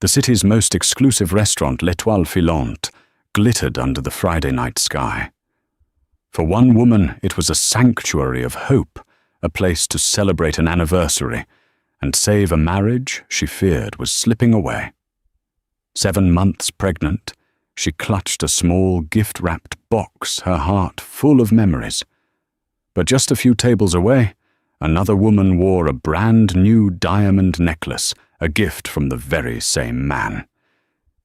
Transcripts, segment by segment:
The city's most exclusive restaurant, L'Étoile Filante, glittered under the Friday night sky. For one woman, it was a sanctuary of hope, a place to celebrate an anniversary and save a marriage she feared was slipping away. 7 months pregnant, she clutched a small gift-wrapped box, her heart full of memories. But just a few tables away, another woman wore a brand-new diamond necklace, a gift from the very same man.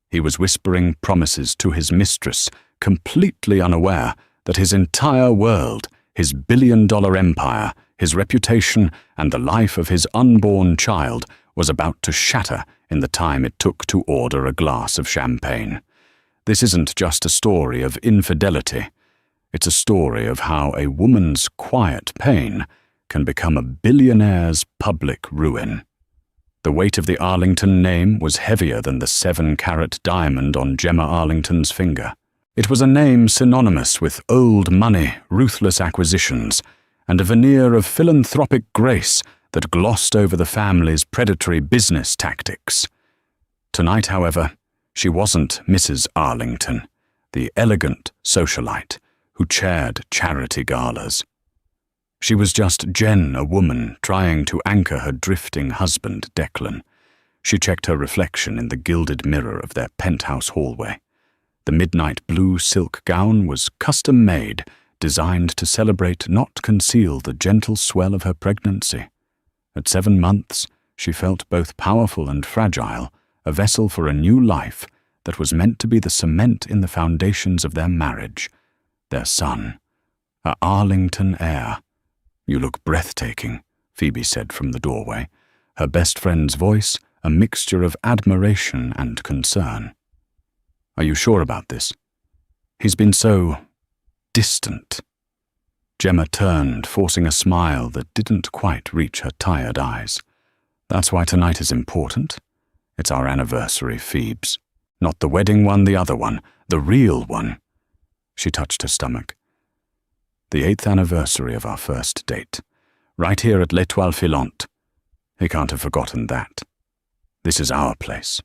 He was whispering promises to his mistress, completely unaware that his entire world, his billion-dollar empire, his reputation, and the life of his unborn child was about to shatter in the time it took to order a glass of champagne. This isn't just a story of infidelity. It's a story of how a woman's quiet pain can become a billionaire's public ruin. The weight of the Arlington name was heavier than the 7-carat diamond on Gemma Arlington's finger. It was a name synonymous with old money, ruthless acquisitions, and a veneer of philanthropic grace that glossed over the family's predatory business tactics. Tonight, however, she wasn't Mrs. Arlington, the elegant socialite who chaired charity galas. She was just Jen, a woman trying to anchor her drifting husband, Declan. She checked her reflection in the gilded mirror of their penthouse hallway. The midnight blue silk gown was custom-made, designed to celebrate, not conceal, the gentle swell of her pregnancy. At 7 months, she felt both powerful and fragile, a vessel for a new life that was meant to be the cement in the foundations of their marriage, their son, a Arlington heir. "You look breathtaking," Phoebe said from the doorway, her best friend's voice a mixture of admiration and concern. "Are you sure about this? He's been so distant." Gemma turned, forcing a smile that didn't quite reach her tired eyes. "That's why tonight is important. It's our anniversary, Phoebes. Not the wedding one, the other one, the real one." She touched her stomach. "The 8th anniversary of our first date, right here at L'Étoile Filante. He can't have forgotten that. This is our place."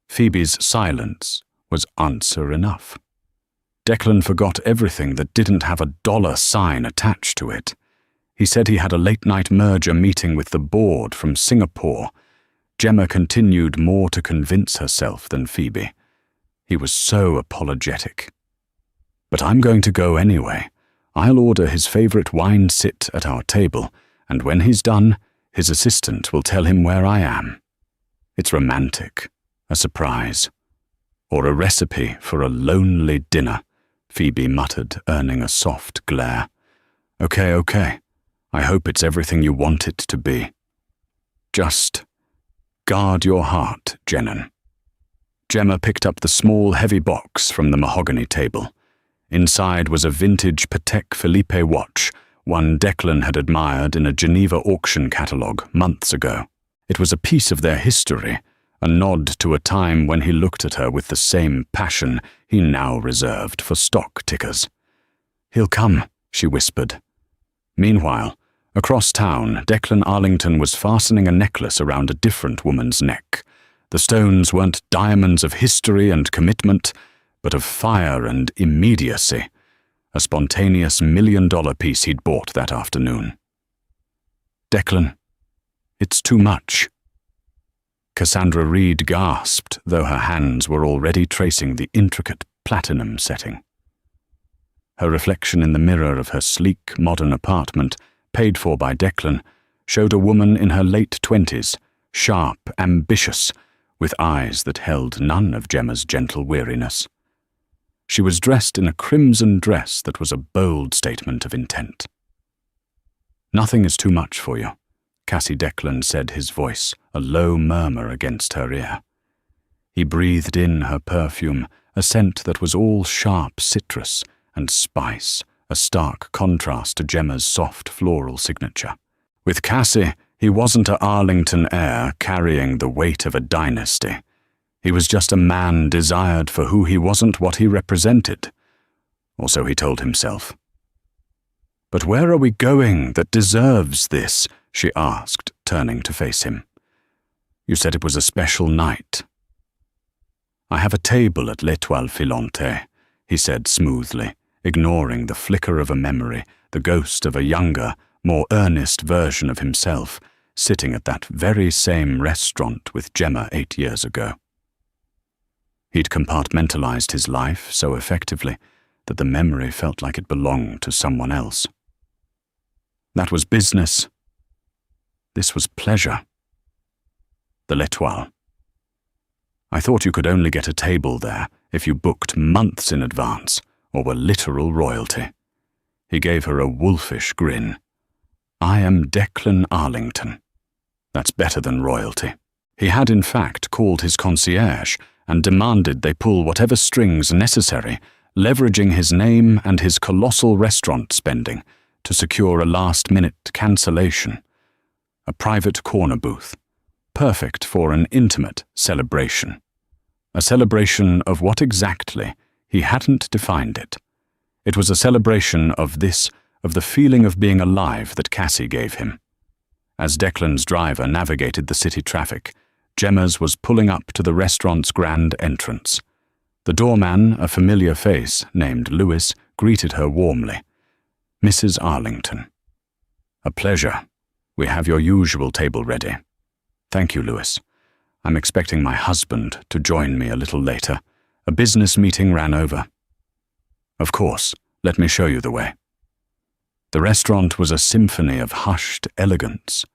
Phoebe's silence was answer enough. Declan forgot everything that didn't have a dollar sign attached to it. He said he had a late-night merger meeting with the board from Singapore. Gemma continued more to convince herself than Phoebe. He was so apologetic. "But I'm going to go anyway. I'll order his favorite wine sit at our table, and when he's done, his assistant will tell him where I am. It's romantic, a surprise. Or a recipe for a lonely dinner," Phoebe muttered, earning a soft glare. Okay. I hope it's everything you want it to be. Just guard your heart, Jennen." Gemma picked up the small, heavy box from the mahogany table. Inside was a vintage Patek Philippe watch, one Declan had admired in a Geneva auction catalogue months ago. It was a piece of their history, a nod to a time when he looked at her with the same passion he now reserved for stock tickers. "He'll come," she whispered. Meanwhile, across town, Declan Arlington was fastening a necklace around a different woman's neck. The stones weren't diamonds of history and commitment, but of fire and immediacy, a spontaneous $1 million piece he'd bought that afternoon. "Declan, it's too much." Cassandra Reed gasped, though her hands were already tracing the intricate platinum setting. Her reflection in the mirror of her sleek, modern apartment, paid for by Declan, showed a woman in her late 20s, sharp, ambitious, with eyes that held none of Gemma's gentle weariness. She was dressed in a crimson dress that was a bold statement of intent. "Nothing is too much for you," Cassie Declan said, his voice a low murmur against her ear. He breathed in her perfume, a scent that was all sharp citrus and spice, a stark contrast to Gemma's soft floral signature. With Cassie, he wasn't a Arlington heir carrying the weight of a dynasty. He was just a man desired for who he wasn't what he represented. Or so he told himself. "But where are we going that deserves this?" she asked, turning to face him. You said it was a special night. I have a table at l'Étoile Filante, he said smoothly, ignoring the flicker of a memory, the ghost of a younger, more earnest version of himself, sitting at that very same restaurant with Gemma 8 years ago. He'd compartmentalized his life so effectively that the memory felt like it belonged to someone else. That was business. This was pleasure. The l'Étoile. I thought you could only get a table there if you booked months in advance or were literal royalty. He gave her a wolfish grin. I am Declan Arlington. That's better than royalty. He had in fact called his concierge and demanded they pull whatever strings necessary, leveraging his name and his colossal restaurant spending to secure a last-minute cancellation. A private corner booth, perfect for an intimate celebration. A celebration of what exactly? He hadn't defined it. It was a celebration of the feeling of being alive that Cassie gave him. As Declan's driver navigated the city traffic, Gemma's was pulling up to the restaurant's grand entrance. The doorman, a familiar face named Lewis, greeted her warmly. Mrs. Arlington. A pleasure. We have your usual table ready. Thank you, Lewis. I'm expecting my husband to join me a little later. A business meeting ran over. Of course, let me show you the way. The restaurant was a symphony of hushed elegance.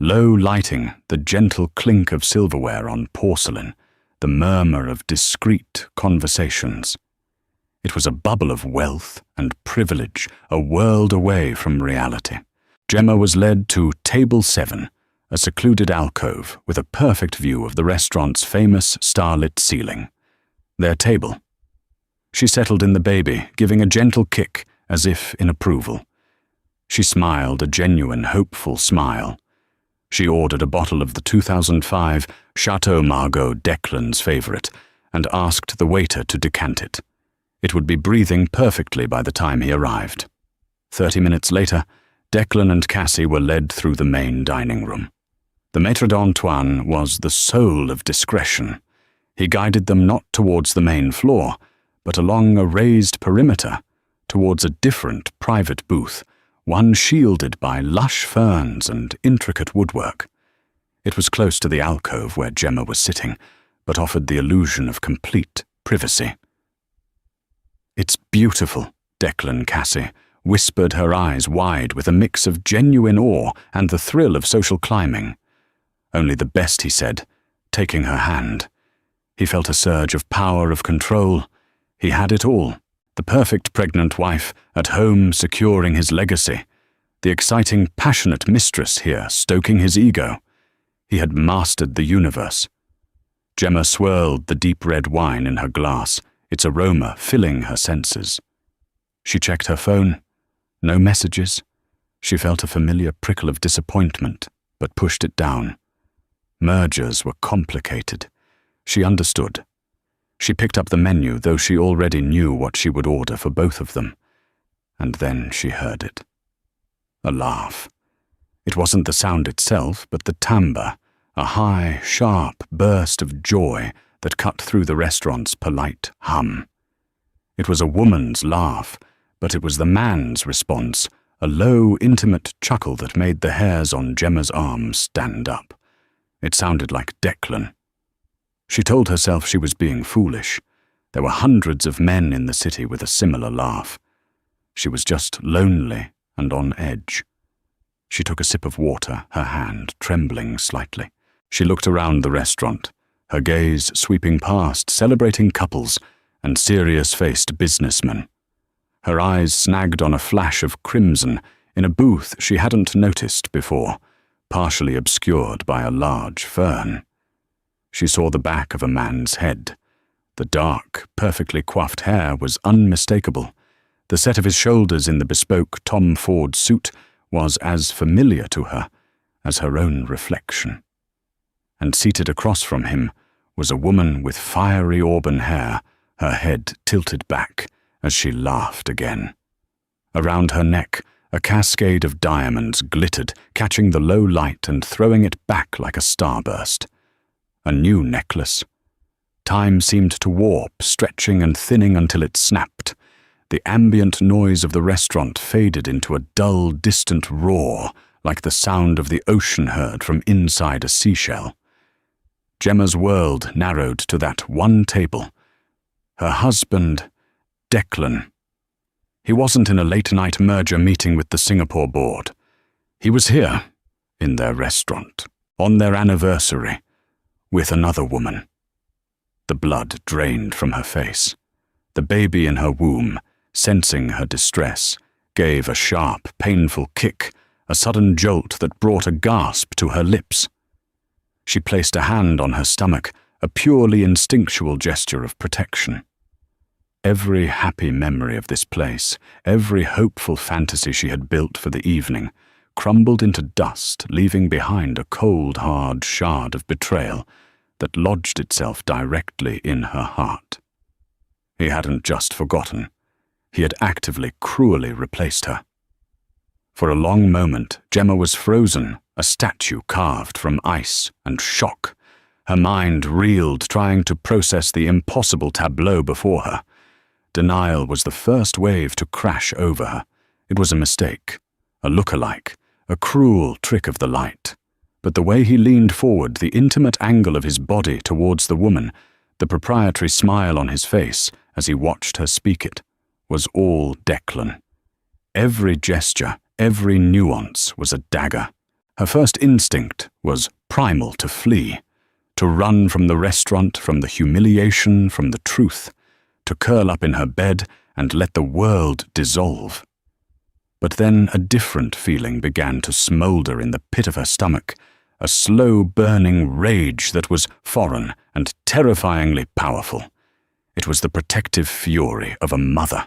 Low lighting, the gentle clink of silverware on porcelain, the murmur of discreet conversations. It was a bubble of wealth and privilege, a world away from reality. Gemma was led to Table 7, a secluded alcove with a perfect view of the restaurant's famous starlit ceiling. Their table. She settled in the baby, giving a gentle kick as if in approval. She smiled a genuine, hopeful smile. She ordered a bottle of the 2005 Chateau Margaux, Declan's favorite, and asked the waiter to decant it. It would be breathing perfectly by the time he arrived. 30 minutes later, Declan and Cassie were led through the main dining room. The maître d'Antoine was the soul of discretion. He guided them not towards the main floor, but along a raised perimeter, towards a different private booth, one shielded by lush ferns and intricate woodwork. It was close to the alcove where Gemma was sitting, but offered the illusion of complete privacy. It's beautiful, Declan Cassie whispered, her eyes wide with a mix of genuine awe and the thrill of social climbing. Only the best, he said, taking her hand. He felt a surge of power, of control. He had it all. The perfect pregnant wife, at home securing his legacy. The exciting, passionate mistress here, stoking his ego. He had mastered the universe. Gemma swirled the deep red wine in her glass, its aroma filling her senses. She checked her phone. No messages. She felt a familiar prickle of disappointment, but pushed it down. Mergers were complicated. She understood. She picked up the menu, though she already knew what she would order for both of them. And then she heard it. A laugh. It wasn't the sound itself, but the timbre, a high, sharp burst of joy that cut through the restaurant's polite hum. It was a woman's laugh, but it was the man's response, a low, intimate chuckle that made the hairs on Gemma's arms stand up. It sounded like Declan. She told herself she was being foolish. There were hundreds of men in the city with a similar laugh. She was just lonely and on edge. She took a sip of water, her hand trembling slightly. She looked around the restaurant, her gaze sweeping past celebrating couples and serious-faced businessmen. Her eyes snagged on a flash of crimson in a booth she hadn't noticed before, partially obscured by a large fern. She saw the back of a man's head. The dark, perfectly coiffed hair was unmistakable. The set of his shoulders in the bespoke Tom Ford suit was as familiar to her as her own reflection. And seated across from him was a woman with fiery auburn hair, her head tilted back as she laughed again. Around her neck, a cascade of diamonds glittered, catching the low light and throwing it back like a starburst. a new necklace. Time seemed to warp, stretching and thinning until it snapped. The ambient noise of the restaurant faded into a dull, distant roar, like the sound of the ocean heard from inside a seashell. Gemma's world narrowed to that one table. Her husband, Declan. He wasn't in a late-night merger meeting with the Singapore board. He was here, in their restaurant, on their anniversary, with another woman. The blood drained from her face. The baby in her womb, sensing her distress, gave a sharp, painful kick, a sudden jolt that brought a gasp to her lips. She placed a hand on her stomach, a purely instinctual gesture of protection. Every happy memory of this place, every hopeful fantasy she had built for the evening, crumbled into dust, leaving behind a cold, hard shard of betrayal that lodged itself directly in her heart. He hadn't just forgotten. He had actively, cruelly replaced her. For a long moment, Gemma was frozen, a statue carved from ice and shock. Her mind reeled, trying to process the impossible tableau before her. Denial was the first wave to crash over her. It was a mistake, a look-alike, a cruel trick of the light. But the way he leaned forward, the intimate angle of his body towards the woman, the proprietary smile on his face as he watched her speak it, was all Declan. Every gesture, every nuance was a dagger. Her first instinct was primal to flee, to run from the restaurant, from the humiliation, from the truth, to curl up in her bed and let the world dissolve. But then a different feeling began to smoulder in the pit of her stomach, a slow burning rage that was foreign and terrifyingly powerful. It was the protective fury of a mother.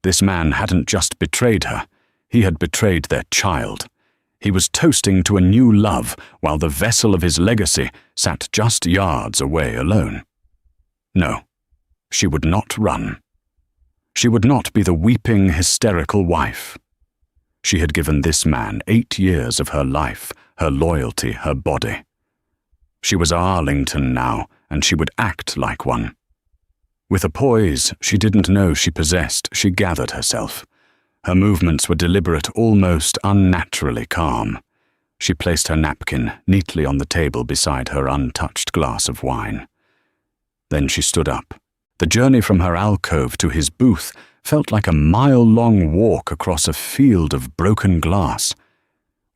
This man hadn't just betrayed her, he had betrayed their child. He was toasting to a new love while the vessel of his legacy sat just yards away alone. No, she would not run. She would not be the weeping, hysterical wife. She had given this man 8 years of her life, her loyalty, her body. She was Arlington now, and she would act like one. With a poise she didn't know she possessed, she gathered herself. Her movements were deliberate, almost unnaturally calm. She placed her napkin neatly on the table beside her untouched glass of wine. Then she stood up. The journey from her alcove to his booth felt like a mile-long walk across a field of broken glass.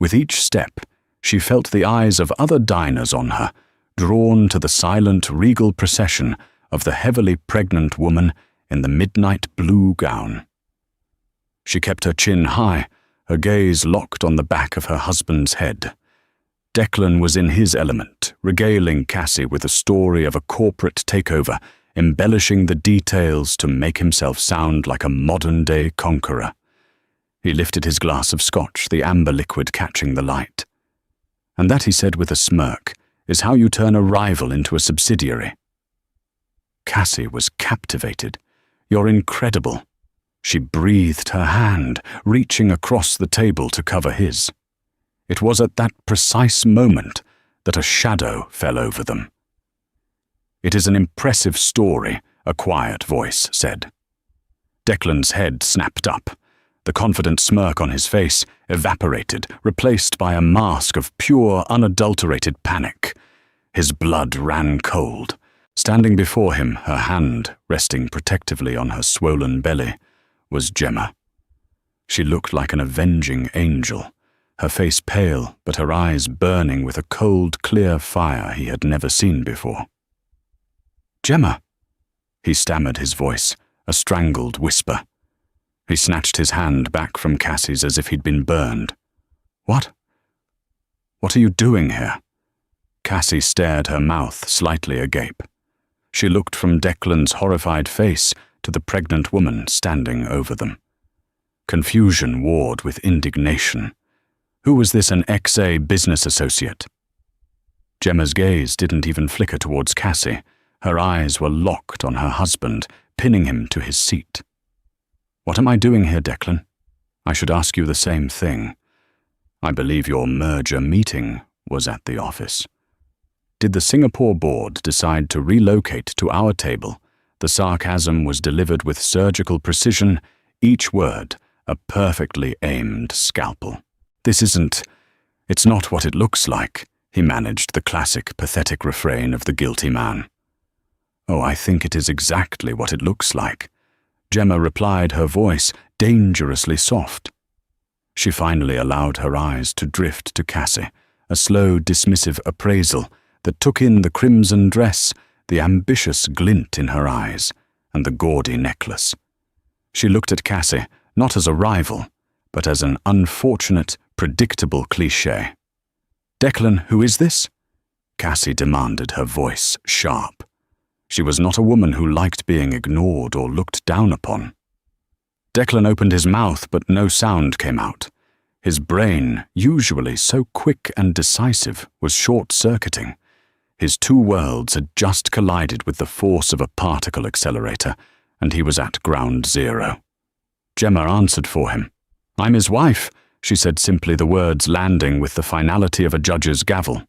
With each step, she felt the eyes of other diners on her, drawn to the silent, regal procession of the heavily pregnant woman in the midnight blue gown. She kept her chin high, her gaze locked on the back of her husband's head. Declan was in his element, regaling Cassie with a story of a corporate takeover, embellishing the details to make himself sound like a modern-day conqueror. He lifted his glass of scotch, the amber liquid catching the light. And that, he said with a smirk, is how you turn a rival into a subsidiary. Cassie was captivated. You're incredible. She breathed her hand, reaching across the table to cover his. It was at that precise moment that a shadow fell over them. It is an impressive story, a quiet voice said. Declan's head snapped up. The confident smirk on his face evaporated, replaced by a mask of pure, unadulterated panic. His blood ran cold. Standing before him, her hand resting protectively on her swollen belly, was Gemma. She looked like an avenging angel, her face pale but her eyes burning with a cold, clear fire he had never seen before. "Gemma," he stammered, his voice a strangled whisper. He snatched his hand back from Cassie's as if he'd been burned. What are you doing here?" Cassie stared, her mouth slightly agape. She looked from Declan's horrified face to the pregnant woman standing over them. Confusion warred with indignation. Who was this, an XA business associate? Gemma's gaze didn't even flicker towards Cassie. Her eyes were locked on her husband, pinning him to his seat. "What am I doing here, Declan? I should ask you the same thing. I believe your merger meeting was at the office." Did the Singapore board decide to relocate to our table? The sarcasm was delivered with surgical precision, each word a perfectly aimed scalpel. It's not what it looks like, he managed the classic pathetic refrain of the guilty man. Oh, I think it is exactly what it looks like, Gemma replied, her voice dangerously soft. She finally allowed her eyes to drift to Cassie, a slow, dismissive appraisal that took in the crimson dress, the ambitious glint in her eyes, and the gaudy necklace. She looked at Cassie not as a rival, but as an unfortunate, predictable cliché. "Declan, who is this?" Cassie demanded, her voice sharp. She was not a woman who liked being ignored or looked down upon. Declan opened his mouth, but no sound came out. His brain, usually so quick and decisive, was short-circuiting. His two worlds had just collided with the force of a particle accelerator, and he was at ground zero. Gemma answered for him. "I'm his wife," she said simply, the words landing with the finality of a judge's gavel.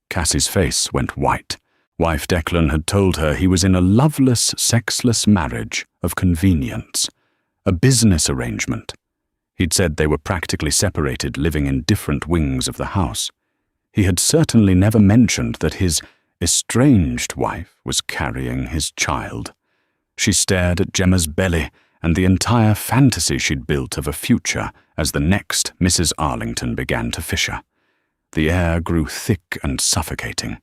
Cassie's face went white. Wife Declan had told her he was in a loveless, sexless marriage of convenience, a business arrangement. He'd said they were practically separated, living in different wings of the house. He had certainly never mentioned that his estranged wife was carrying his child. She stared at Gemma's belly and the entire fantasy she'd built of a future as the next Mrs. Arlington began to fissure. The air grew thick and suffocating.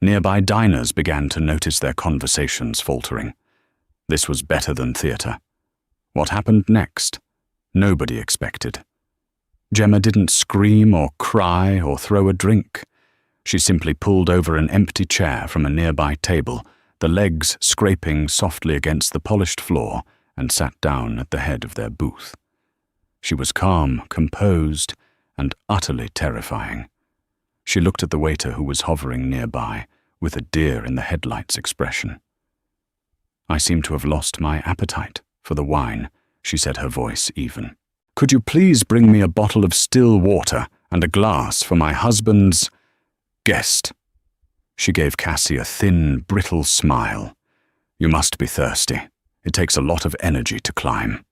Nearby diners began to notice their conversations faltering. This was better than theatre. What happened next? Nobody expected. Gemma didn't scream or cry or throw a drink. She simply pulled over an empty chair from a nearby table, the legs scraping softly against the polished floor, and sat down at the head of their booth. She was calm, composed, and utterly terrifying. She looked at the waiter who was hovering nearby, with a deer-in-the-headlights expression. "I seem to have lost my appetite for the wine," she said, her voice even. "Could you please bring me a bottle of still water and a glass for my husband's guest?" She gave Cassie a thin, brittle smile. "You must be thirsty. It takes a lot of energy to climb."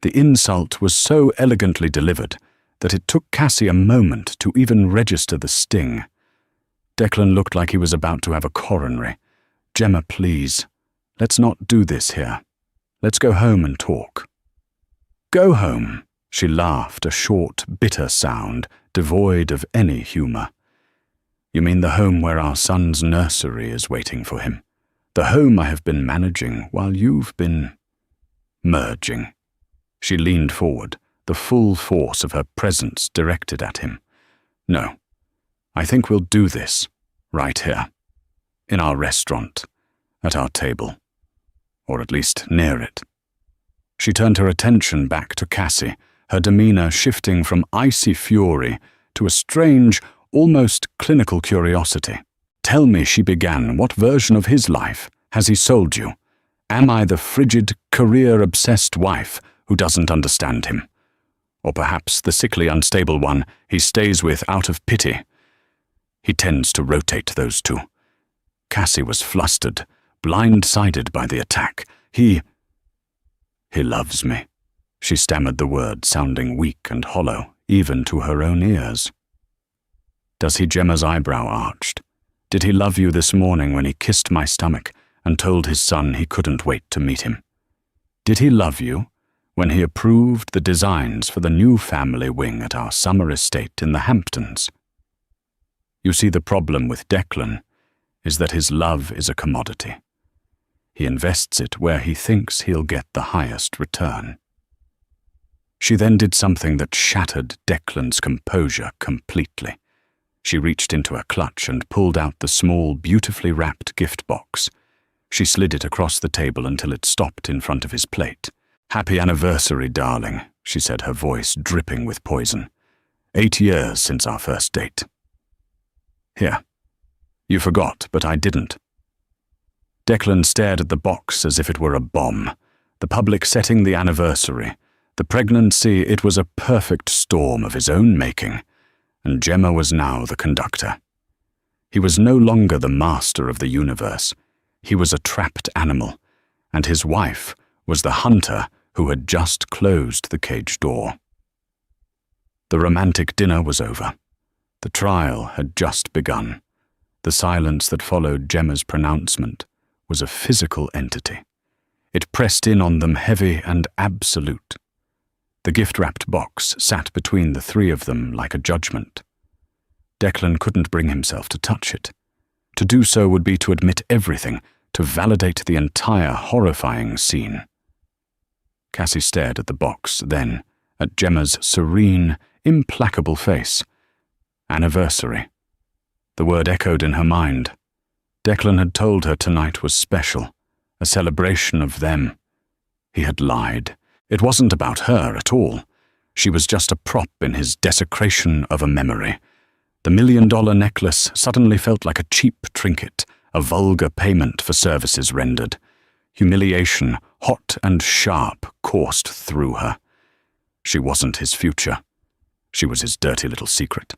The insult was so elegantly delivered that it took Cassie a moment to even register the sting. Declan looked like he was about to have a coronary. "Gemma, please, let's not do this here. Let's go home and talk." "Go home," she laughed, a short, bitter sound, devoid of any humour. "You mean the home where our son's nursery is waiting for him? The home I have been managing while you've been merging." She leaned forward, the full force of her presence directed at him. "No, I think we'll do this, right here, in our restaurant, at our table, or at least near it." She turned her attention back to Cassie, her demeanour shifting from icy fury to a strange, almost clinical curiosity. "Tell me," she began, "what version of his life has he sold you? Am I the frigid, career-obsessed wife who doesn't understand him? Or perhaps the sickly, unstable one he stays with out of pity? He tends to rotate those two." Cassie was flustered, blindsided by the attack. He loves me," she stammered the word, sounding weak and hollow, even to her own ears. "Does he?" Gemma's eyebrow arched. "Did he love you this morning when he kissed my stomach and told his son he couldn't wait to meet him? Did he love you when he approved the designs for the new family wing at our summer estate in the Hamptons? You see, the problem with Declan is that his love is a commodity. He invests it where he thinks he'll get the highest return." She then did something that shattered Declan's composure completely. She reached into her clutch and pulled out the small, beautifully wrapped gift box. She slid it across the table until it stopped in front of his plate. "Happy anniversary, darling," she said, her voice dripping with poison. 8 years since our first date. Here. You forgot, but I didn't." Declan stared at the box as if it were a bomb. The public setting, the anniversary, the pregnancy, it was a perfect storm of his own making, and Gemma was now the conductor. He was no longer the master of the universe. He was a trapped animal, and his wife was the hunter who had just closed the cage door. The romantic dinner was over. The trial had just begun. The silence that followed Gemma's pronouncement was a physical entity. It pressed in on them heavy and absolute. The gift-wrapped box sat between the three of them like a judgment. Declan couldn't bring himself to touch it. To do so would be to admit everything, to validate the entire horrifying scene. Cassie stared at the box, then at Gemma's serene, implacable face. Anniversary. The word echoed in her mind. Declan had told her tonight was special, a celebration of them. He had lied. It wasn't about her at all. She was just a prop in his desecration of a memory. The $1 million necklace suddenly felt like a cheap trinket, a vulgar payment for services rendered. Humiliation, hot and sharp, coursed through her. She wasn't his future. She was his dirty little secret.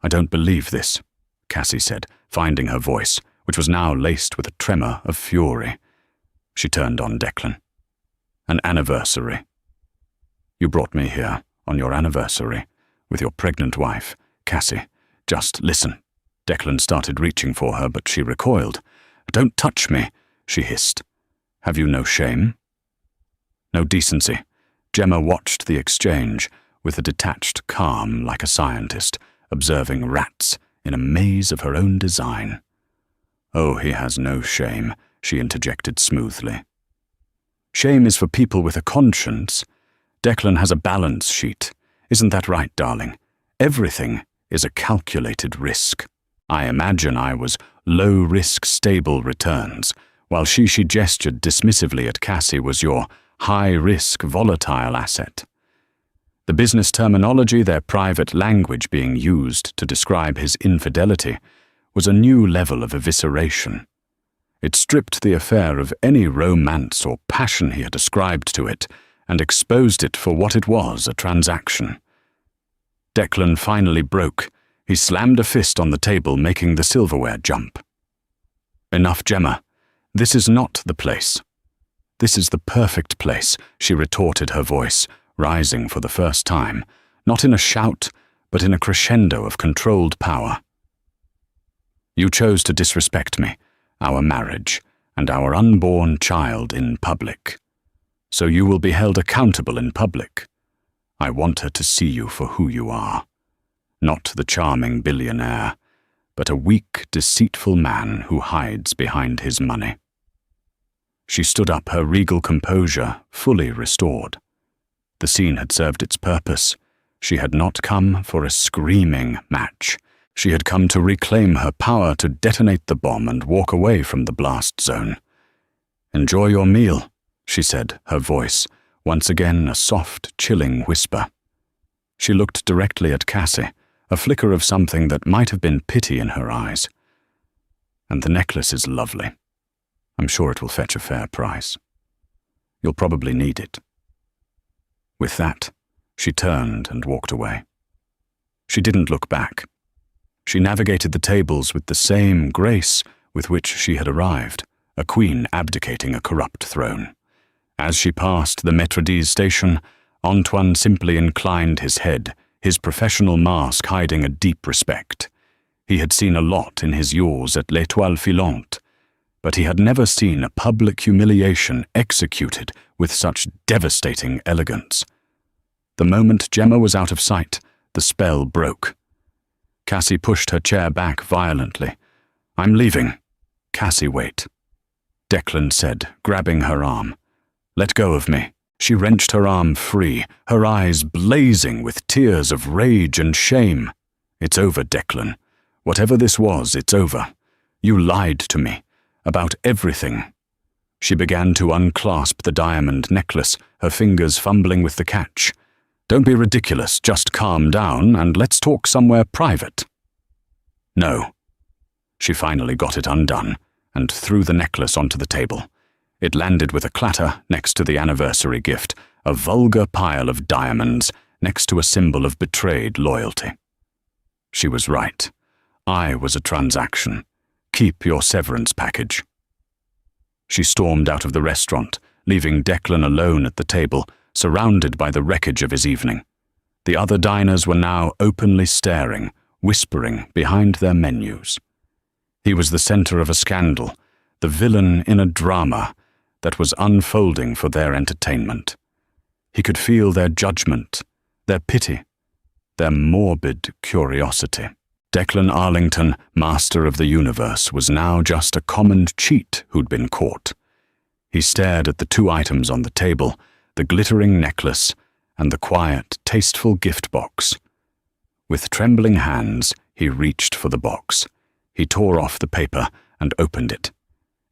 I don't believe this, Cassie said, finding her voice, which was now laced with a tremor of fury. She turned on Declan. An anniversary. You brought me here on your anniversary with your pregnant wife, Cassie. Just listen. Declan started reaching for her, but she recoiled. Don't touch me, she hissed. Have you no shame? No decency. Gemma watched the exchange with a detached calm like a scientist, observing rats in a maze of her own design. Oh, he has no shame, she interjected smoothly. Shame is for people with a conscience. Declan has a balance sheet. Isn't that right, darling? Everything is a calculated risk. I imagine I was low-risk, stable returns, while she gestured dismissively at Cassie was your high-risk, volatile asset. The business terminology, their private language being used to describe his infidelity, was a new level of evisceration. It stripped the affair of any romance or passion he had ascribed to it and exposed it for what it was, a transaction. Declan finally broke. He slammed a fist on the table, making the silverware jump. Enough, Gemma. This is not the place. This is the perfect place, she retorted, her voice rising for the first time, not in a shout, but in a crescendo of controlled power. You chose to disrespect me, our marriage, and our unborn child in public. So you will be held accountable in public. I want her to see you for who you are. Not the charming billionaire, but a weak, deceitful man who hides behind his money. She stood up, her regal composure fully restored. The scene had served its purpose. She had not come for a screaming match. She had come to reclaim her power to detonate the bomb and walk away from the blast zone. Enjoy your meal, she said, her voice, once again a soft, chilling whisper. She looked directly at Cassie, a flicker of something that might have been pity in her eyes. And the necklace is lovely. I'm sure it will fetch a fair price. You'll probably need it. With that, she turned and walked away. She didn't look back. She navigated the tables with the same grace with which she had arrived, a queen abdicating a corrupt throne. As she passed the Mistress station, Antoine simply inclined his head, his professional mask hiding a deep respect. He had seen a lot in his years at l'Étoile Filante, but he had never seen a public humiliation executed with such devastating elegance. The moment Gemma was out of sight, the spell broke. Cassie pushed her chair back violently. I'm leaving. Cassie, wait. Declan said, grabbing her arm. Let go of me. She wrenched her arm free, her eyes blazing with tears of rage and shame. It's over, Declan. Whatever this was, it's over. You lied to me. About everything. She began to unclasp the diamond necklace, her fingers fumbling with the catch. Don't be ridiculous, just calm down and let's talk somewhere private. No. She finally got it undone and threw the necklace onto the table. It landed with a clatter next to the anniversary gift, a vulgar pile of diamonds next to a symbol of betrayed loyalty. She was right. I was a transaction. Keep your severance package. She stormed out of the restaurant, leaving Declan alone at the table, surrounded by the wreckage of his evening. The other diners were now openly staring, whispering behind their menus. He was the center of a scandal, the villain in a drama that was unfolding for their entertainment. He could feel their judgment, their pity, their morbid curiosity. Declan Arlington, master of the universe, was now just a common cheat who'd been caught. He stared at the two items on the table, the glittering necklace and the quiet, tasteful gift box. With trembling hands, he reached for the box. He tore off the paper and opened it.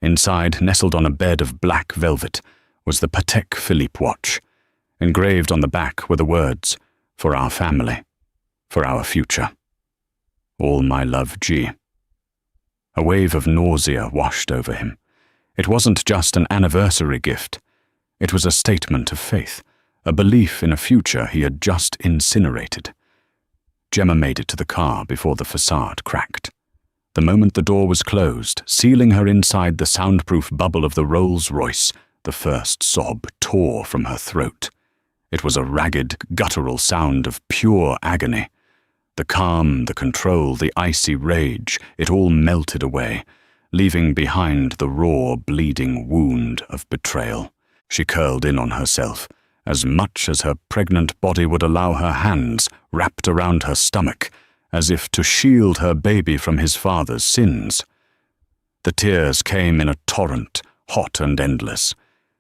Inside, nestled on a bed of black velvet, was the Patek Philippe watch. Engraved on the back were the words, "For our family, for our future. All my love, G." A wave of nausea washed over him. It wasn't just an anniversary gift. It was a statement of faith, a belief in a future he had just incinerated. Gemma made it to the car before the facade cracked. The moment the door was closed, sealing her inside the soundproof bubble of the Rolls-Royce, the first sob tore from her throat. It was a ragged, guttural sound of pure agony. The calm, the control, the icy rage, it all melted away, leaving behind the raw, bleeding wound of betrayal. She curled in on herself, as much as her pregnant body would allow, her hands wrapped around her stomach, as if to shield her baby from his father's sins. The tears came in a torrent, hot and endless.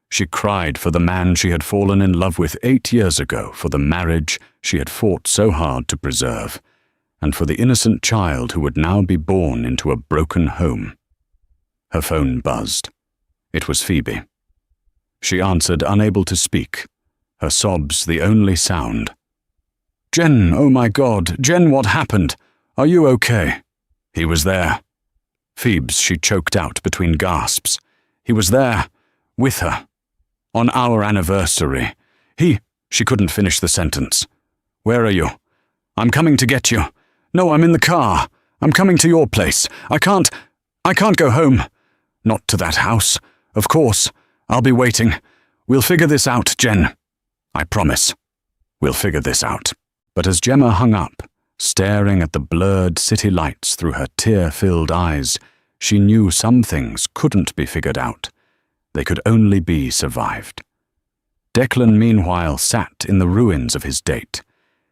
She cried for the man she had fallen in love with 8 years ago, for the marriage she had fought so hard to preserve, and for the innocent child who would now be born into a broken home. Her phone buzzed. It was Phoebe. She answered, unable to speak, her sobs the only sound. "Jen, oh my God, Jen, what happened? Are you okay?" "He was there." Phoebes, she choked out between gasps. "He was there, with her. On our anniversary. She couldn't finish the sentence. "Where are you?" "I'm coming to get you." "No, I'm in the car. I'm coming to your place. I can't go home." "Not to that house. Of course. I'll be waiting. We'll figure this out, Jen. I promise. We'll figure this out." But as Gemma hung up, staring at the blurred city lights through her tear-filled eyes, she knew some things couldn't be figured out. They could only be survived. Declan, meanwhile, sat in the ruins of his date.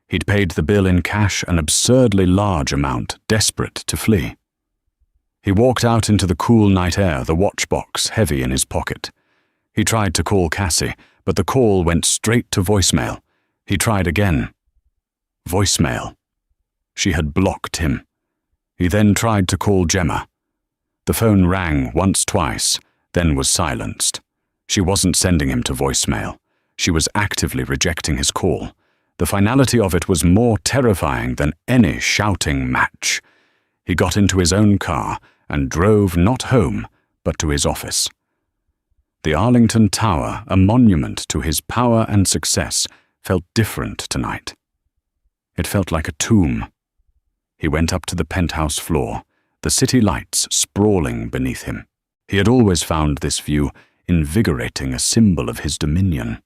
He'd paid the bill in cash, an absurdly large amount, desperate to flee. He walked out into the cool night air, the watchbox heavy in his pocket. He tried to call Cassie, but the call went straight to voicemail. He tried again. Voicemail. She had blocked him. He then tried to call Gemma. The phone rang once, twice, then was silenced. She wasn't sending him to voicemail. She was actively rejecting his call. The finality of it was more terrifying than any shouting match. He got into his own car and drove not home, but to his office. The Arlington Tower, a monument to his power and success, felt different tonight. It felt like a tomb. He went up to the penthouse floor, the city lights sprawling beneath him. He had always found this view invigorating, a symbol of his dominion.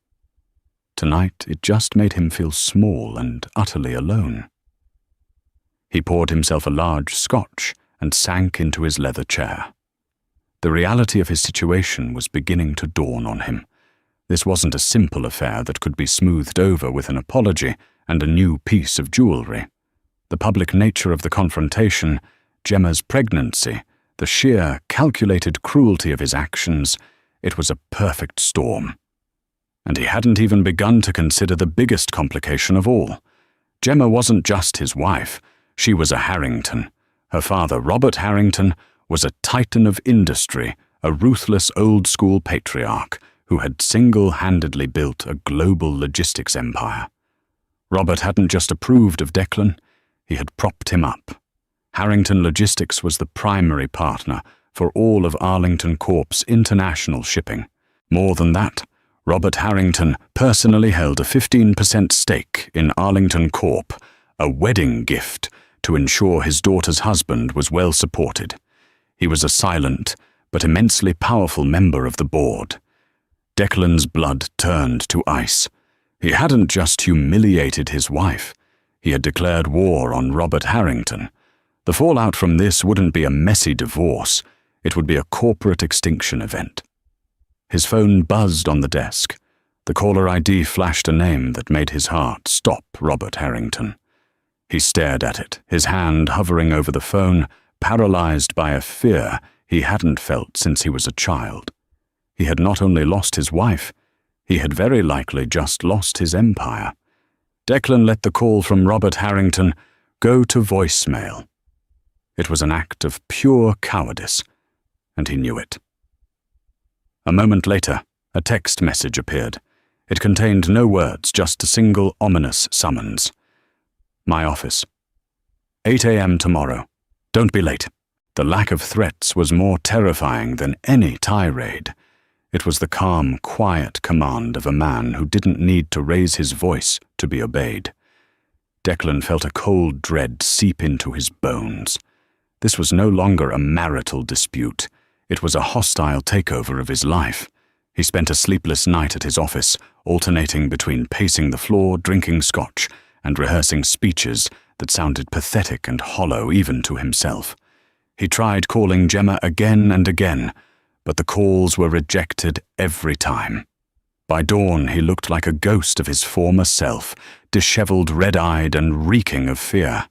Tonight, it just made him feel small and utterly alone. He poured himself a large scotch and sank into his leather chair. The reality of his situation was beginning to dawn on him. This wasn't a simple affair that could be smoothed over with an apology and a new piece of jewelry. The public nature of the confrontation, Gemma's pregnancy, the sheer, calculated cruelty of his actions, it was a perfect storm. And he hadn't even begun to consider the biggest complication of all. Gemma wasn't just his wife, she was a Harrington. Her father, Robert Harrington, was a titan of industry, a ruthless old-school patriarch who had single-handedly built a global logistics empire. Robert hadn't just approved of Declan, he had propped him up. Harrington Logistics was the primary partner for all of Arlington Corp's international shipping. More than that, Robert Harrington personally held a 15% stake in Arlington Corp, a wedding gift to ensure his daughter's husband was well supported. He was a silent but immensely powerful member of the board. Declan's blood turned to ice. He hadn't just humiliated his wife. He had declared war on Robert Harrington. The fallout from this wouldn't be a messy divorce. It would be a corporate extinction event. His phone buzzed on the desk. The caller ID flashed a name that made his heart stop. Robert Harrington. He stared at it, his hand hovering over the phone, paralyzed by a fear he hadn't felt since he was a child. He had not only lost his wife, he had very likely just lost his empire. Declan let the call from Robert Harrington go to voicemail. It was an act of pure cowardice, and he knew it. A moment later, a text message appeared. It contained no words, just a single ominous summons. My office. 8 a.m. tomorrow. Don't be late. The lack of threats was more terrifying than any tirade. It was the calm, quiet command of a man who didn't need to raise his voice to be obeyed. Declan felt a cold dread seep into his bones. This was no longer a marital dispute. It was a hostile takeover of his life. He spent a sleepless night at his office, alternating between pacing the floor, drinking scotch, and rehearsing speeches that sounded pathetic and hollow even to himself. He tried calling Gemma again and again, but the calls were rejected every time. By dawn, he looked like a ghost of his former self, disheveled, red-eyed, and reeking of fear.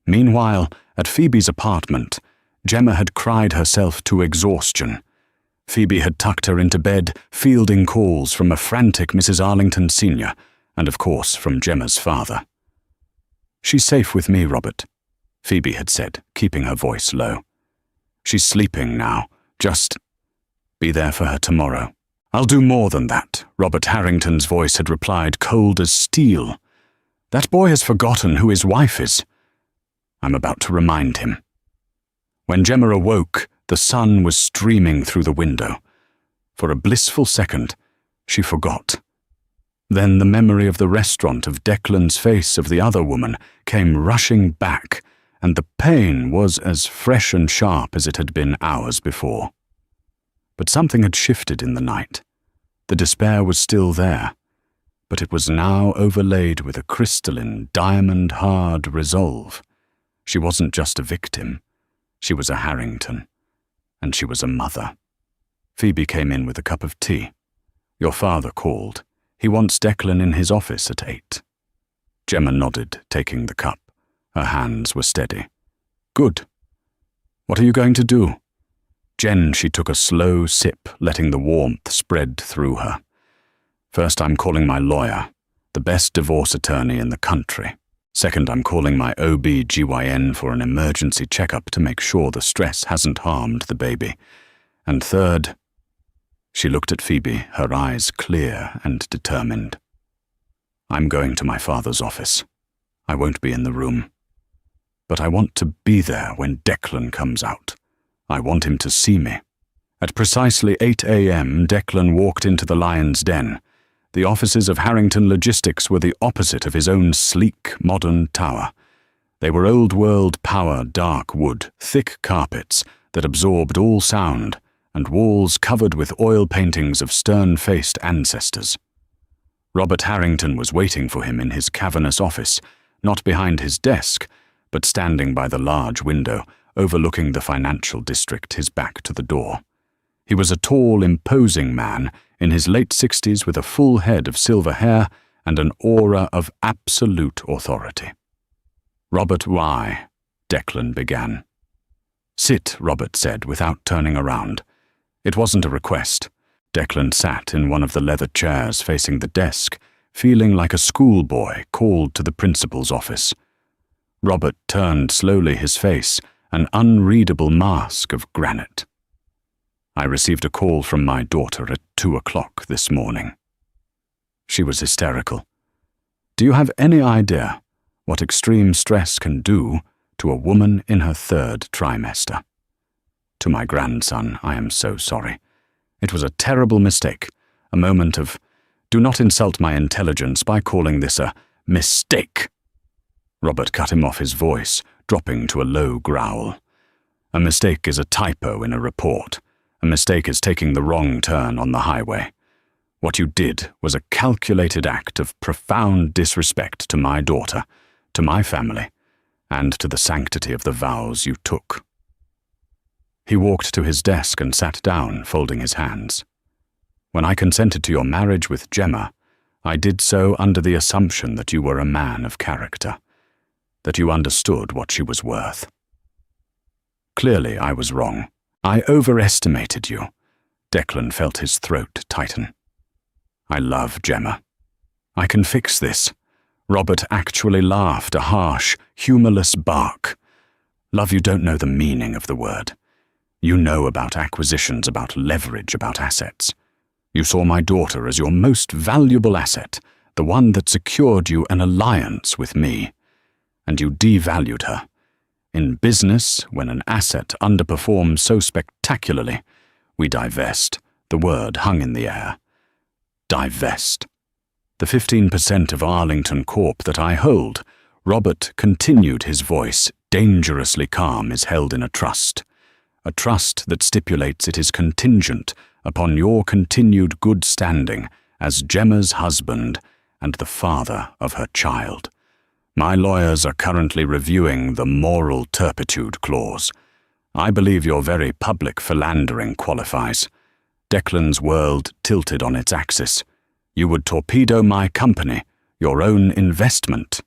Meanwhile, at Phoebe's apartment, Gemma had cried herself to exhaustion. Phoebe had tucked her into bed, fielding calls from a frantic Mrs. Arlington Sr., and of course from Gemma's father. "She's safe with me, Robert," Phoebe had said, keeping her voice low. "She's sleeping now. Just be there for her tomorrow." "I'll do more than that," Robert Harrington's voice had replied, cold as steel. "That boy has forgotten who his wife is. I'm about to remind him." When Gemma awoke, the sun was streaming through the window. For a blissful second, she forgot. Then the memory of the restaurant, of Declan's face, of the other woman, came rushing back, and the pain was as fresh and sharp as it had been hours before. But something had shifted in the night. The despair was still there, but it was now overlaid with a crystalline, diamond-hard resolve. She wasn't just a victim. She was a Harrington. And she was a mother. Phoebe came in with a cup of tea. "Your father called. He wants Declan in his office at 8. Gemma nodded, taking the cup. Her hands were steady. "Good. What are you going to do?" She took a slow sip, letting the warmth spread through her. "First, I'm calling my lawyer, the best divorce attorney in the country. Second, I'm calling my OB-GYN for an emergency checkup to make sure the stress hasn't harmed the baby. And third," she looked at Phoebe, her eyes clear and determined, "I'm going to my father's office. I won't be in the room. But I want to be there when Declan comes out. I want him to see me." At precisely 8 a.m., Declan walked into the Lion's Den. The offices of Harrington Logistics were the opposite of his own sleek, modern tower. They were old-world power, dark wood, thick carpets that absorbed all sound, and walls covered with oil paintings of stern-faced ancestors. Robert Harrington was waiting for him in his cavernous office, not behind his desk, but standing by the large window, overlooking the financial district, his back to the door. He was a tall, imposing man in his late 60s with a full head of silver hair and an aura of absolute authority. "Robert, why?" Declan began. "Sit," Robert said without turning around. It wasn't a request. Declan sat in one of the leather chairs facing the desk, feeling like a schoolboy called to the principal's office. Robert turned slowly, his face an unreadable mask of granite. "I received a call from my daughter at 2 o'clock this morning." She was hysterical. "Do you have any idea what extreme stress can do to a woman in her 3rd trimester? To my grandson, I am so sorry. It was a terrible mistake, a moment of, do not insult my intelligence by calling this a mistake." Robert cut him off, his voice dropping to a low growl. A mistake is a typo in a report. A mistake is taking the wrong turn on the highway. What you did was a calculated act of profound disrespect to my daughter, to my family, and to the sanctity of the vows you took." He walked to his desk and sat down, folding his hands. "When I consented to your marriage with Gemma, I did so under the assumption that you were a man of character, that you understood what she was worth. Clearly, I was wrong. I overestimated you." Declan felt his throat tighten. "I love Gemma. I can fix this." Robert actually laughed, a harsh, humorless bark. "Love, you don't know the meaning of the word. You know about acquisitions, about leverage, about assets. You saw my daughter as your most valuable asset, the one that secured you an alliance with me. And you devalued her. In business, when an asset underperforms so spectacularly, we divest." The word hung in the air. Divest. "The 15% of Arlington Corp that I hold," Robert continued, his voice dangerously calm, "is held in a trust that stipulates it is contingent upon your continued good standing as Gemma's husband and the father of her child. My lawyers are currently reviewing the moral turpitude clause. I believe your very public philandering qualifies." Declan's world tilted on its axis. "You would torpedo my company, your own investment."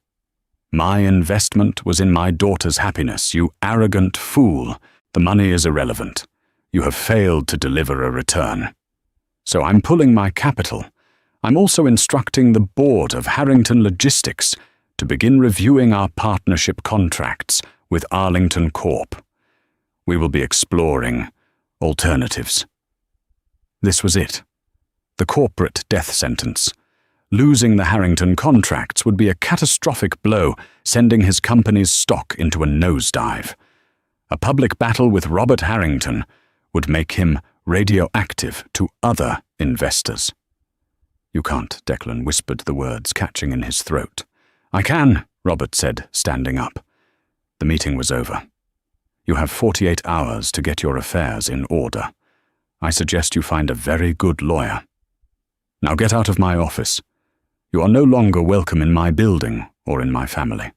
"My investment was in my daughter's happiness, you arrogant fool. The money is irrelevant. You have failed to deliver a return. So I'm pulling my capital. I'm also instructing the board of Harrington Logistics to begin reviewing our partnership contracts with Arlington Corp. We will be exploring alternatives." This was it. The corporate death sentence. Losing the Harrington contracts would be a catastrophic blow, sending his company's stock into a nosedive. A public battle with Robert Harrington would make him radioactive to other investors. "You can't," Declan whispered, the words catching in his throat. "I can," Robert said, standing up. The meeting was over. "You have 48 hours to get your affairs in order. I suggest you find a very good lawyer. Now get out of my office. You are no longer welcome in my building or in my family."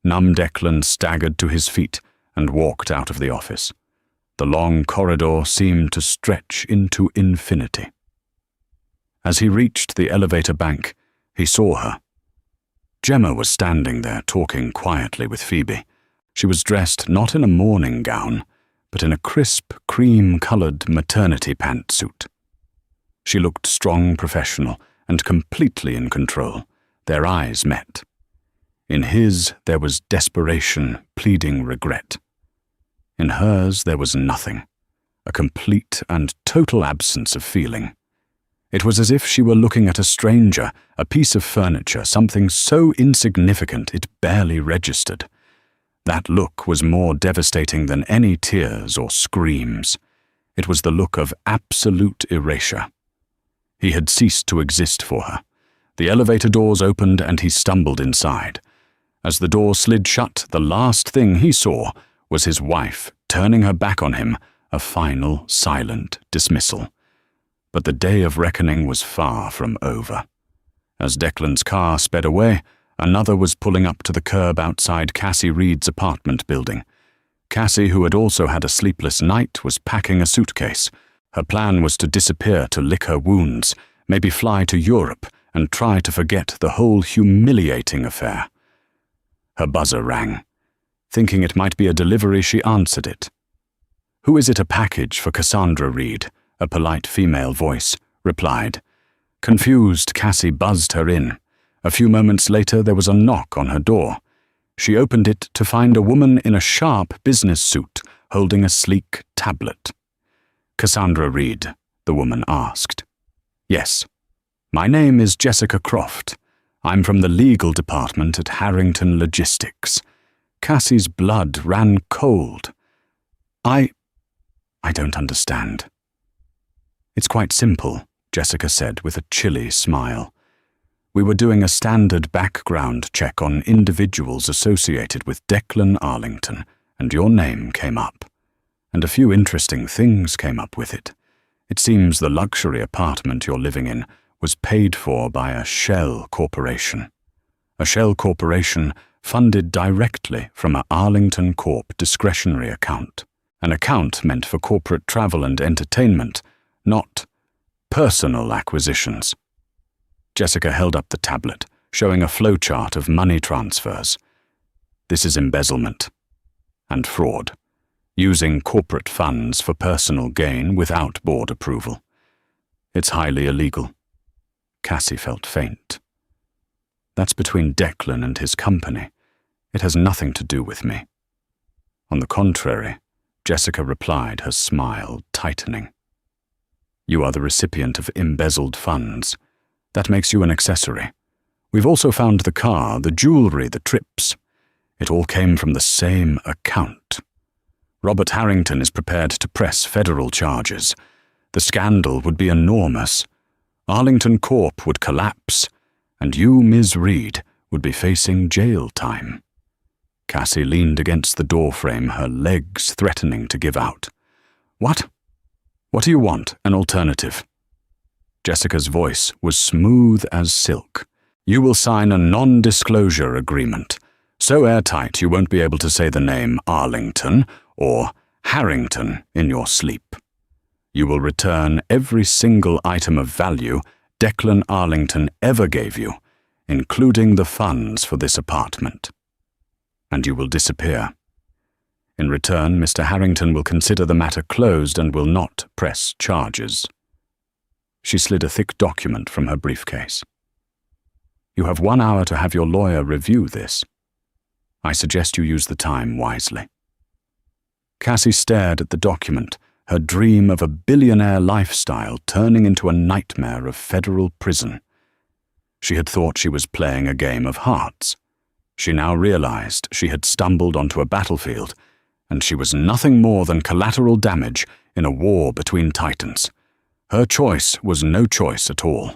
Numb Declan staggered to his feet and walked out of the office. The long corridor seemed to stretch into infinity. As he reached the elevator bank, he saw her. Gemma was standing there talking quietly with Phoebe. She was dressed not in a morning gown, but in a crisp, cream-colored maternity pantsuit. She looked strong, professional, and completely in control. Their eyes met. In his, there was desperation, pleading regret. In hers, there was nothing, a complete and total absence of feeling. It was as if she were looking at a stranger, a piece of furniture, something so insignificant it barely registered. That look was more devastating than any tears or screams. It was the look of absolute erasure. He had ceased to exist for her. The elevator doors opened and he stumbled inside. As the door slid shut, the last thing he saw was his wife turning her back on him, a final, silent dismissal. But the day of reckoning was far from over. As Declan's car sped away, another was pulling up to the curb outside Cassie Reed's apartment building. Cassie, who had also had a sleepless night, was packing a suitcase. Her plan was to disappear to lick her wounds, maybe fly to Europe, and try to forget the whole humiliating affair. Her buzzer rang. Thinking it might be a delivery, she answered it. "Who is it a package for Cassandra Reed?" a polite female voice replied. Confused, Cassie buzzed her in. A few moments later, there was a knock on her door. She opened it to find a woman in a sharp business suit holding a sleek tablet. "Cassandra Reed?" the woman asked. "Yes. My name is Jessica Croft. I'm from the legal department at Harrington Logistics." Cassie's blood ran cold. I don't understand." "It's quite simple," Jessica said with a chilly smile. We were doing a standard background check on individuals associated with Declan Arlington, and your name came up. And a few interesting things came up with it. It seems the luxury apartment you're living in was paid for by a shell corporation. A shell corporation funded directly from a Arlington Corp discretionary account. An account meant for corporate travel and entertainment, not personal acquisitions. Jessica held up the tablet, showing a flowchart of money transfers. This is embezzlement and fraud, using corporate funds for personal gain without board approval. It's highly illegal. Cassie felt faint. That's between Declan and his company. It has nothing to do with me. On the contrary, Jessica replied, her smile tightening. You are the recipient of embezzled funds. That makes you an accessory. We've also found the car, the jewelry, the trips. It all came from the same account. Robert Harrington is prepared to press federal charges. The scandal would be enormous. Arlington Corp would collapse, and you, Ms. Reed, would be facing jail time. Cassie leaned against the doorframe, her legs threatening to give out. What? What do you want? An alternative? Jessica's voice was smooth as silk. You will sign a non-disclosure agreement, so airtight you won't be able to say the name Arlington or Harrington in your sleep. You will return every single item of value Declan Arlington ever gave you, including the funds for this apartment. And you will disappear. In return, Mr. Harrington will consider the matter closed and will not press charges. She slid a thick document from her briefcase. You have 1 hour to have your lawyer review this. I suggest you use the time wisely. Cassie stared at the document, her dream of a billionaire lifestyle turning into a nightmare of federal prison. She had thought she was playing a game of hearts. She now realized she had stumbled onto a battlefield, and she was nothing more than collateral damage in a war between titans. Her choice was no choice at all.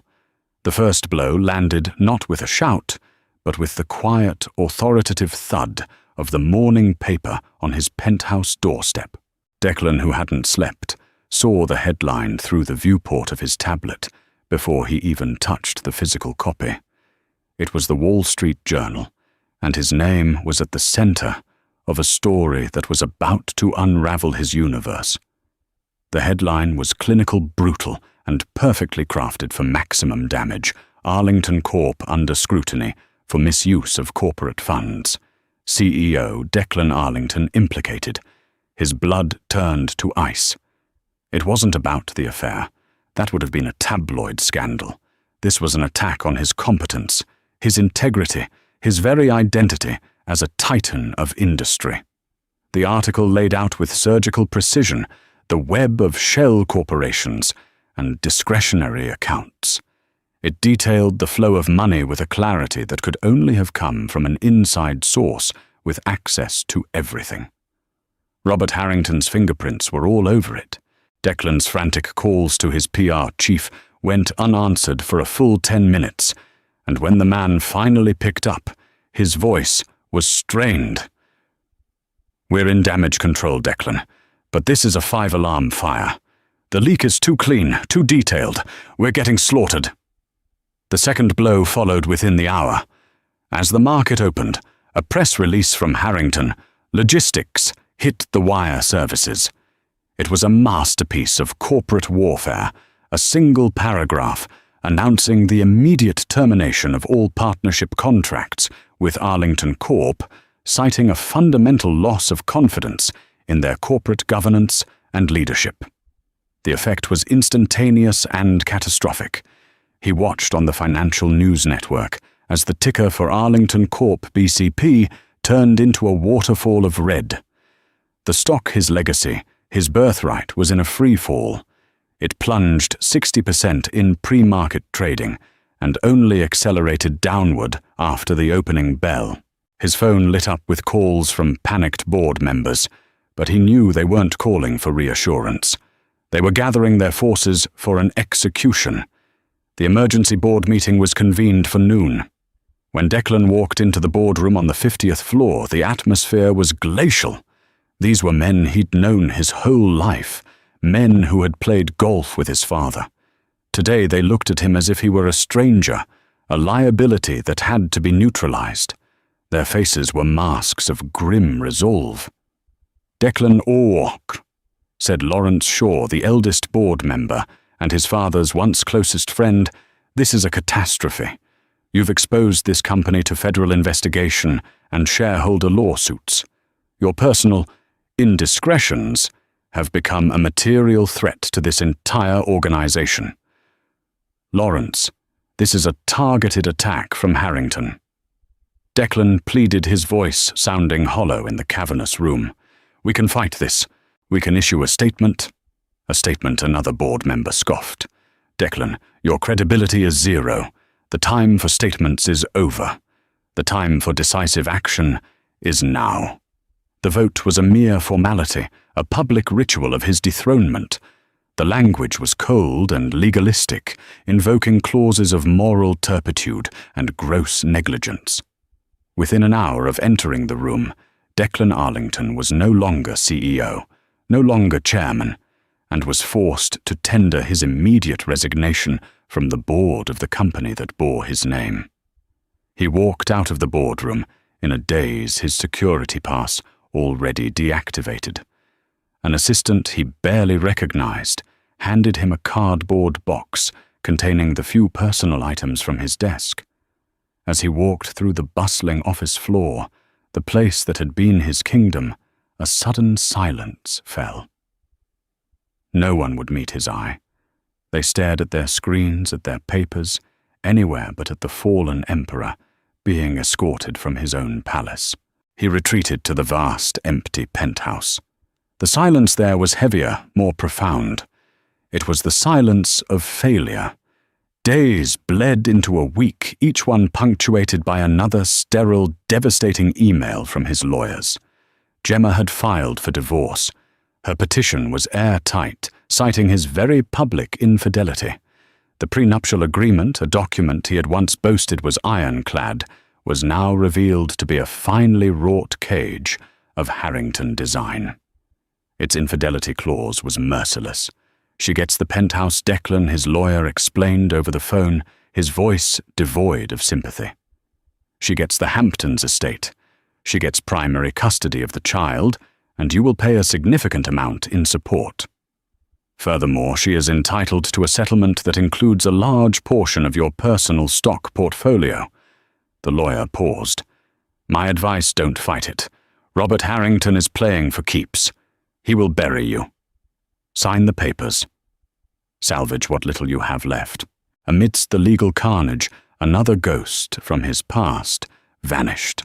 The first blow landed not with a shout, but with the quiet, authoritative thud of the morning paper on his penthouse doorstep. Declan, who hadn't slept, saw the headline through the viewport of his tablet before he even touched the physical copy. It was the Wall Street Journal, and his name was at the center of a story that was about to unravel his universe. The headline was clinical, brutal, and perfectly crafted for maximum damage. Arlington Corp under scrutiny for misuse of corporate funds. CEO Declan Arlington implicated. His blood turned to ice. It wasn't about the affair. That would have been a tabloid scandal. This was an attack on his competence, his integrity, his very identity as a titan of industry. The article laid out with surgical precision the web of shell corporations and discretionary accounts. It detailed the flow of money with a clarity that could only have come from an inside source with access to everything. Robert Harrington's fingerprints were all over it. Declan's frantic calls to his PR chief went unanswered for a full 10 minutes, and when the man finally picked up, his voice was strained. We're in damage control, Declan, but this is a 5-alarm fire. The leak is too clean, too detailed. We're getting slaughtered. The second blow followed within the hour. As the market opened, a press release from Harrington, Logistics, hit the wire services. It was a masterpiece of corporate warfare, a single paragraph announcing the immediate termination of all partnership contracts with Arlington Corp, citing a fundamental loss of confidence in their corporate governance and leadership. The effect was instantaneous and catastrophic. He watched on the financial news network as the ticker for Arlington Corp BCP turned into a waterfall of red. The stock, his legacy, his birthright, was in a free fall. It plunged 60% in pre-market trading and only accelerated downward after the opening bell. His phone lit up with calls from panicked board members, but he knew they weren't calling for reassurance. They were gathering their forces for an execution. The emergency board meeting was convened for noon. When Declan walked into the boardroom on the 50th floor, the atmosphere was glacial. These were men he'd known his whole life, men who had played golf with his father. Today they looked at him as if he were a stranger, a liability that had to be neutralized. Their faces were masks of grim resolve. "Declan Ork," said Lawrence Shaw, the eldest board member, and his father's once closest friend, "this is a catastrophe. You've exposed this company to federal investigation and shareholder lawsuits. Your personal indiscretions have become a material threat to this entire organization. Lawrence, this is a targeted attack from Harrington." Declan pleaded, his voice sounding hollow in the cavernous room. "We can fight this. We can issue a statement." A statement, another board member scoffed. "Declan, your credibility is zero. The time for statements is over. The time for decisive action is now." The vote was a mere formality, a public ritual of his dethronement. The language was cold and legalistic, invoking clauses of moral turpitude and gross negligence. Within an hour of entering the room, Declan Arlington was no longer CEO, no longer chairman, and was forced to tender his immediate resignation from the board of the company that bore his name. He walked out of the boardroom in a daze, his security pass already deactivated. An assistant he barely recognized handed him a cardboard box containing the few personal items from his desk. As he walked through the bustling office floor, the place that had been his kingdom, a sudden silence fell. No one would meet his eye. They stared at their screens, at their papers, anywhere but at the fallen emperor, being escorted from his own palace. He retreated to the vast, empty penthouse. The silence there was heavier, more profound. It was the silence of failure. Days bled into a week, each one punctuated by another sterile, devastating email from his lawyers. Gemma had filed for divorce. Her petition was airtight, citing his very public infidelity. The prenuptial agreement, a document he had once boasted was ironclad, was now revealed to be a finely wrought cage of Harrington design. Its infidelity clause was merciless. "She gets the penthouse," Declan, his lawyer, explained over the phone, his voice devoid of sympathy. "She gets the Hamptons estate. She gets primary custody of the child, and you will pay a significant amount in support. Furthermore, she is entitled to a settlement that includes a large portion of your personal stock portfolio." The lawyer paused. "My advice, don't fight it. Robert Harrington is playing for keeps. He will bury you. Sign the papers. Salvage what little you have left." Amidst the legal carnage, another ghost from his past vanished.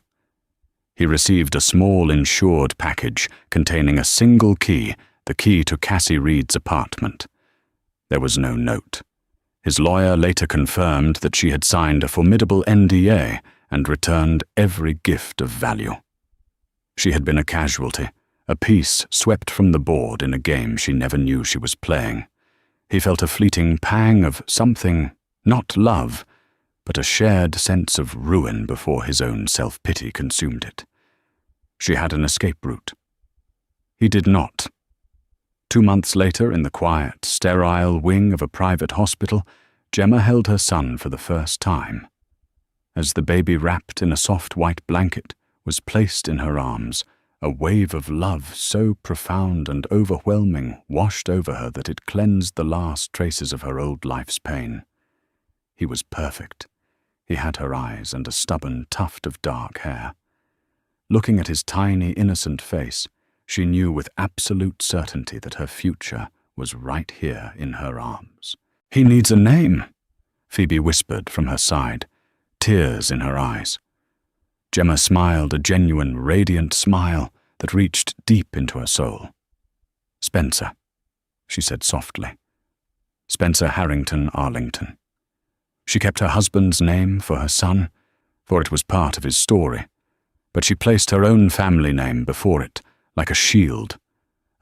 He received a small insured package containing a single key, the key to Cassie Reed's apartment. There was no note. His lawyer later confirmed that she had signed a formidable NDA and returned every gift of value. She had been a casualty, a piece swept from the board in a game she never knew she was playing. He felt a fleeting pang of something, not love, but a shared sense of ruin before his own self-pity consumed it. She had an escape route. He did not. 2 months later, in the quiet, sterile wing of a private hospital, Gemma held her son for the first time. As the baby, wrapped in a soft white blanket, was placed in her arms, a wave of love so profound and overwhelming washed over her that it cleansed the last traces of her old life's pain. He was perfect. He had her eyes and a stubborn tuft of dark hair. Looking at his tiny, innocent face, she knew with absolute certainty that her future was right here in her arms. "He needs a name," Phoebe whispered from her side, tears in her eyes. Gemma smiled, a genuine, radiant smile that reached deep into her soul. "Spencer," she said softly. "Spencer Harrington Arlington." She kept her husband's name for her son, for it was part of his story, but she placed her own family name before it, like a shield,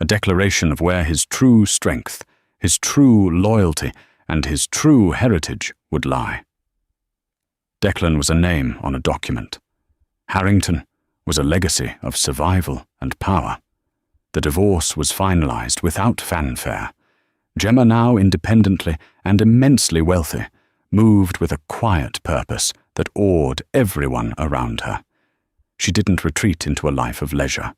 a declaration of where his true strength, his true loyalty, and his true heritage would lie. Declan was a name on a document. Harrington was a legacy of survival and power. The divorce was finalized without fanfare. Gemma, now independently and immensely wealthy, moved with a quiet purpose that awed everyone around her. She didn't retreat into a life of leisure.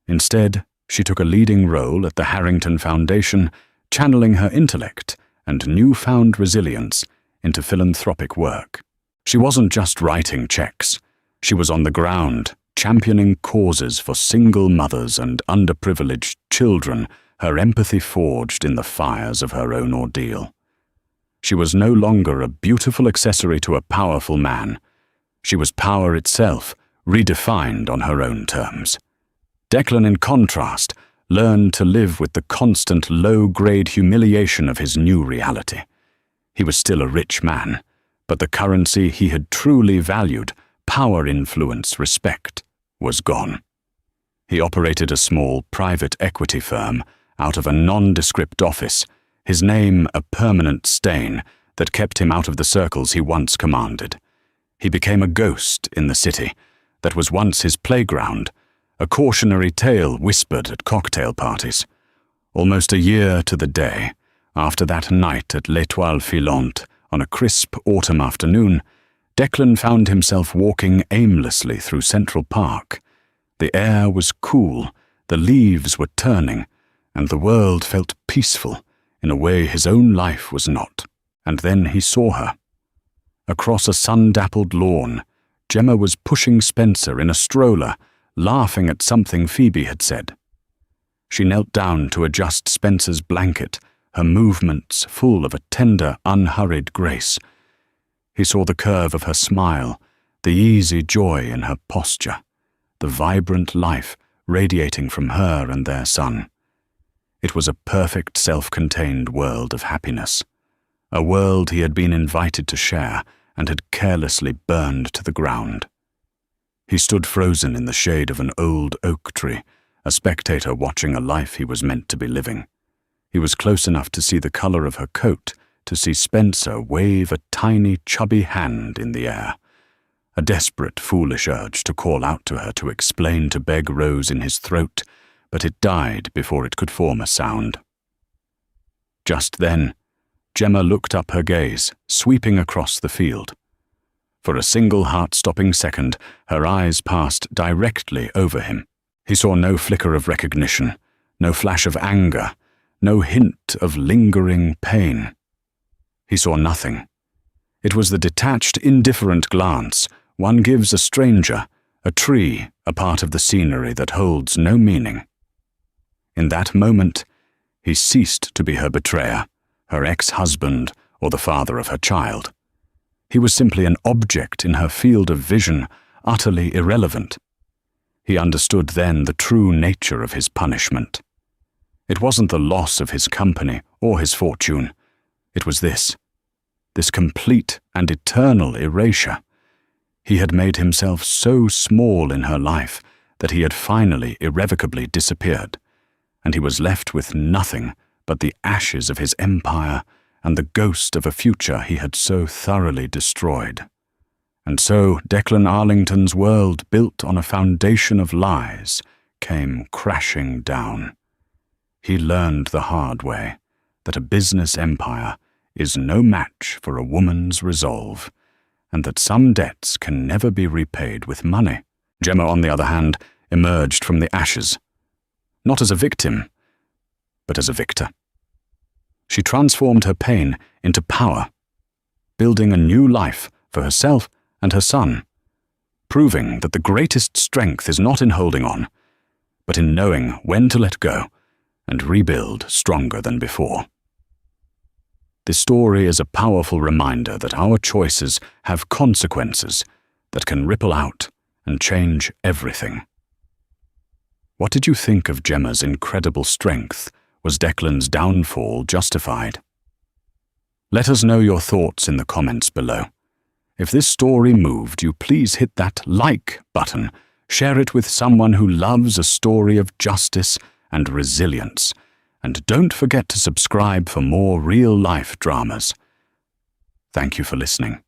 Instead, she took a leading role at the Harrington Foundation, channeling her intellect and newfound resilience into philanthropic work. She wasn't just writing checks. She was on the ground, championing causes for single mothers and underprivileged children, her empathy forged in the fires of her own ordeal. She was no longer a beautiful accessory to a powerful man. She was power itself, redefined on her own terms. Declan, in contrast, learned to live with the constant low-grade humiliation of his new reality. He was still a rich man, but the currency he had truly valued, power, influence, respect, was gone. He operated a small private equity firm out of a nondescript office, his name a permanent stain that kept him out of the circles he once commanded. He became a ghost in the city that was once his playground, a cautionary tale whispered at cocktail parties. Almost a year to the day, after that night at l'Étoile Filante on a crisp autumn afternoon, Declan found himself walking aimlessly through Central Park. The air was cool, the leaves were turning, and the world felt peaceful in a way his own life was not. And then he saw her. Across a sun-dappled lawn, Gemma was pushing Spencer in a stroller, laughing at something Phoebe had said. She knelt down to adjust Spencer's blanket, her movements full of a tender, unhurried grace. He saw the curve of her smile, the easy joy in her posture, the vibrant life radiating from her and their son. It was a perfect, self-contained world of happiness, a world he had been invited to share and had carelessly burned to the ground. He stood frozen in the shade of an old oak tree, a spectator watching a life he was meant to be living. He was close enough to see the color of her coat, to see Spencer wave a tiny, chubby hand in the air. A desperate, foolish urge to call out to her, to explain, to beg rose in his throat, but it died before it could form a sound. Just then, Gemma looked up, her gaze sweeping across the field. For a single heart-stopping second, her eyes passed directly over him. He saw no flicker of recognition, no flash of anger, no hint of lingering pain. He saw nothing. It was the detached, indifferent glance one gives a stranger, a tree, a part of the scenery that holds no meaning. In that moment, he ceased to be her betrayer, her ex-husband, or the father of her child. He was simply an object in her field of vision, utterly irrelevant. He understood then the true nature of his punishment. It wasn't the loss of his company or his fortune. It was this complete and eternal erasure. He had made himself so small in her life that he had finally irrevocably disappeared, and he was left with nothing but the ashes of his empire and the ghost of a future he had so thoroughly destroyed. And so Declan Arlington's world, built on a foundation of lies, came crashing down. He learned the hard way that a business empire is no match for a woman's resolve, and that some debts can never be repaid with money. Gemma, on the other hand, emerged from the ashes, not as a victim, but as a victor. She transformed her pain into power, building a new life for herself and her son, proving that the greatest strength is not in holding on, but in knowing when to let go and rebuild stronger than before. This story is a powerful reminder that our choices have consequences that can ripple out and change everything. What did you think of Gemma's incredible strength? Was Declan's downfall justified? Let us know your thoughts in the comments below. If this story moved you, please hit that like button, share it with someone who loves a story of justice and resilience, and don't forget to subscribe for more real-life dramas. Thank you for listening.